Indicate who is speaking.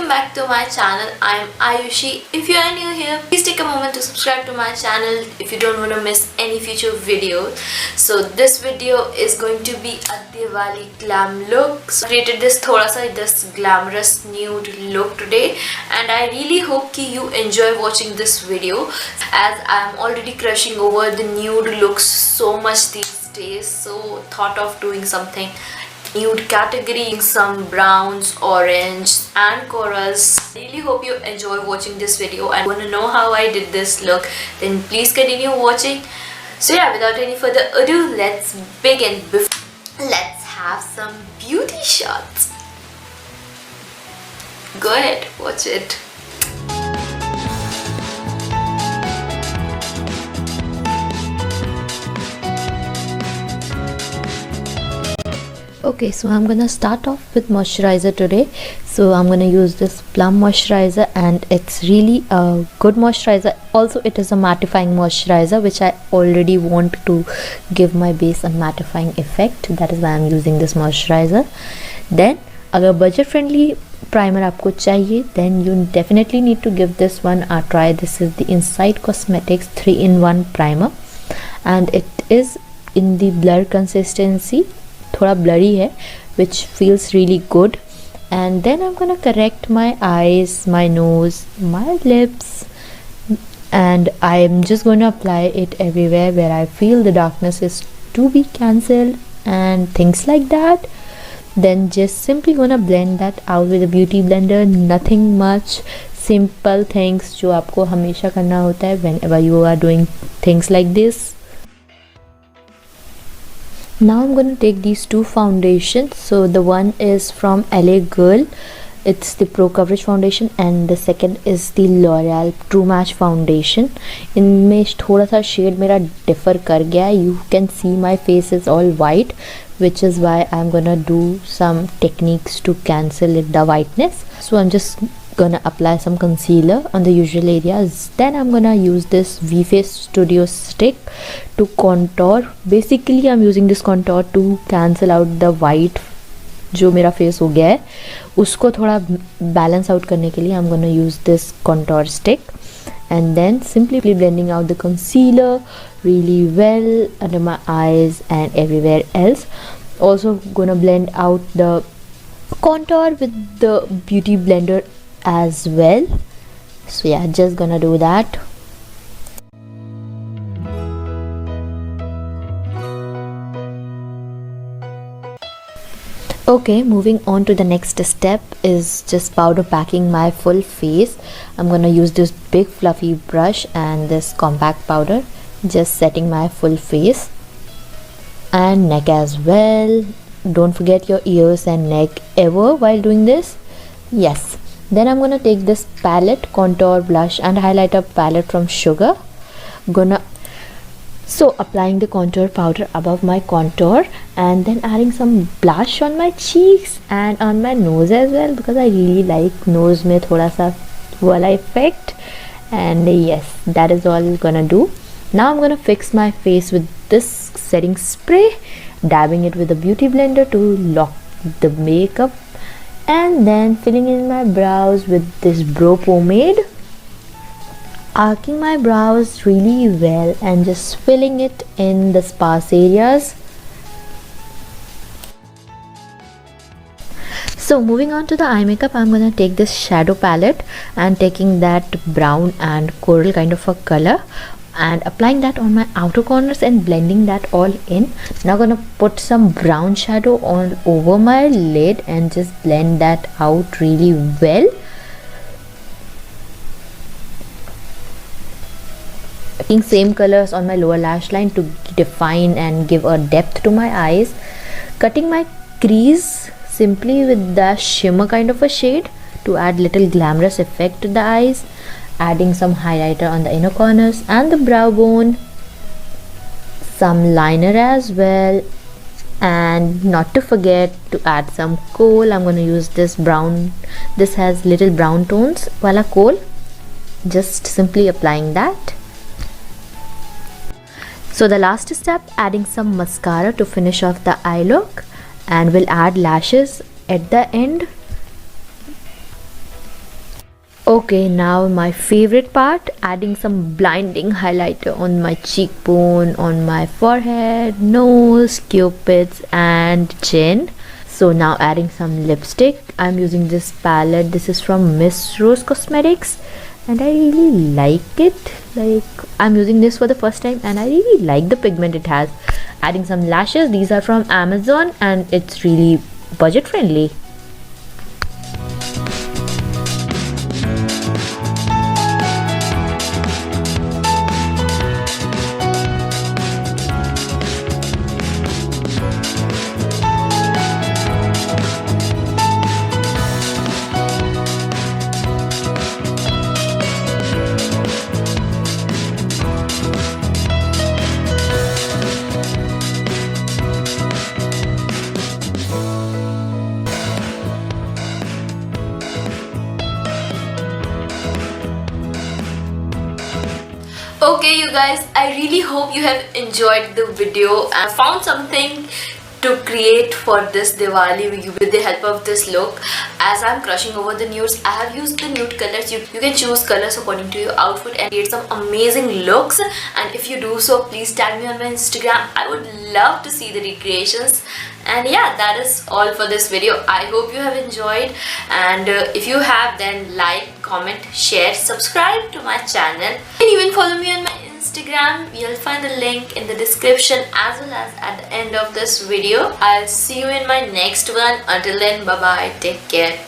Speaker 1: welcome back to my channel. I'm Ayushi. If you are new here, please take a moment to subscribe to my channel if you don't want to miss any future videos. So this video is going to be a Diwali glam look. So I created this glamorous nude look today, and I really hope that you enjoy watching this video as I'm already crushing over the nude looks so much these days. So thought of doing something nude category, some browns, orange and corals. Really hope you enjoy watching this video and want to know how I did this look, then please continue watching. So yeah, without any further ado, let's begin. Let's have some beauty shots. Go ahead, watch it.
Speaker 2: Okay, so I'm gonna start off with moisturizer today. So I'm gonna use this Plum moisturizer, and it's really a good moisturizer. Also, it is a mattifying moisturizer, which I already want to give my base a mattifying effect. That is why I'm using this moisturizer. Then, अगर budget friendly primer आपको चाहिए, then you definitely need to give this one a try. This is the Inside Cosmetics 3-in-1 primer, and it is in the blur consistency. थोड़ा blurry है, which feels really good. And then I'm gonna correct my eyes, my nose, my lips, and I'm just gonna apply it everywhere where I feel the darkness is to be cancelled and things like that. Then just simply gonna blend that out with a beauty blender. Nothing much, simple things जो आपको हमेशा करना होता है whenever you are doing things like this. Now I'm going to take these two foundations. So the one is from LOreal, it's the Pro Coverage foundation, and the second is the L'Oreal True Match foundation. इनमें थोड़ा सा shade मेरा differ कर गया है. You can see my face is all white, which is why I'm gonna do some techniques to cancel it, the whiteness. So I'm just gonna apply some concealer on the usual areas. Then I'm gonna use this V Face Studio stick to contour. Basically I'm using this contour to cancel out the white जो मेरा face हो गया है, उसको थोड़ा balance out करने के लिए I'm gonna use this contour stick. And then simply blending out the concealer really well under my eyes and everywhere else. Also gonna blend out the contour with the beauty blender as well. So yeah, just gonna do that. Okay, moving on to the next step is just powder packing my full face. I'm gonna use this big fluffy brush and this compact powder, just setting my full face and neck as well. Don't forget your ears and neck ever while doing this. Yes. Then I'm gonna take this palette, contour, blush and highlighter palette from Sugar. So applying the contour powder above my contour, and then adding some blush on my cheeks and on my nose as well, because I really like nose में थोड़ा सा वाला effect. And yes, that is all I'm gonna do. Now I'm gonna fix my face with this setting spray, dabbing it with a beauty blender to lock the makeup, and then filling in my brows with this brow pomade, arcing my brows really well and just filling it in the sparse areas. So moving on to the eye makeup, I'm gonna take this shadow palette and taking that brown and coral kind of a color and applying that on my outer corners and blending that all in. Now gonna put some brown shadow all over my lid and just blend that out really well. Taking same colors on my lower lash line to define and give a depth to my eyes. Cutting my crease simply with the shimmer kind of a shade to add little glamorous effect to the eyes. Adding some highlighter on the inner corners and the brow bone, some liner as well, and not to forget to add some kohl. I'm going to use this brown, this has little brown tones wala kohl. Just simply applying that. So the last step, adding some mascara to finish off the eye look, and we'll add lashes at the end. Okay, now my favorite part, adding some blinding highlighter on my cheekbone, on my forehead, nose, cupids and chin. So now adding some lipstick. I'm using this palette. This is from Miss Rose Cosmetics and I really like it. Like, I'm using this for the first time and I really like the pigment it has. Adding some lashes. These are from Amazon and it's really budget friendly.
Speaker 1: Okay, you guys, I really hope you have enjoyed the video and found something to create for this Diwali with the help of this look. As I'm crushing over the nudes, I have used the nude colors. You can choose colors according to your outfit and create some amazing looks. And if you do so, please tag me on my Instagram. I would love to see the recreations. And yeah, that is all for this video. I hope you have enjoyed, and if you have, then like, comment, share, subscribe to my channel. You can even follow me on my Instagram. You'll find the link in the description as well as at the end of this video. I'll see you in my next one. Until then, bye bye, take care.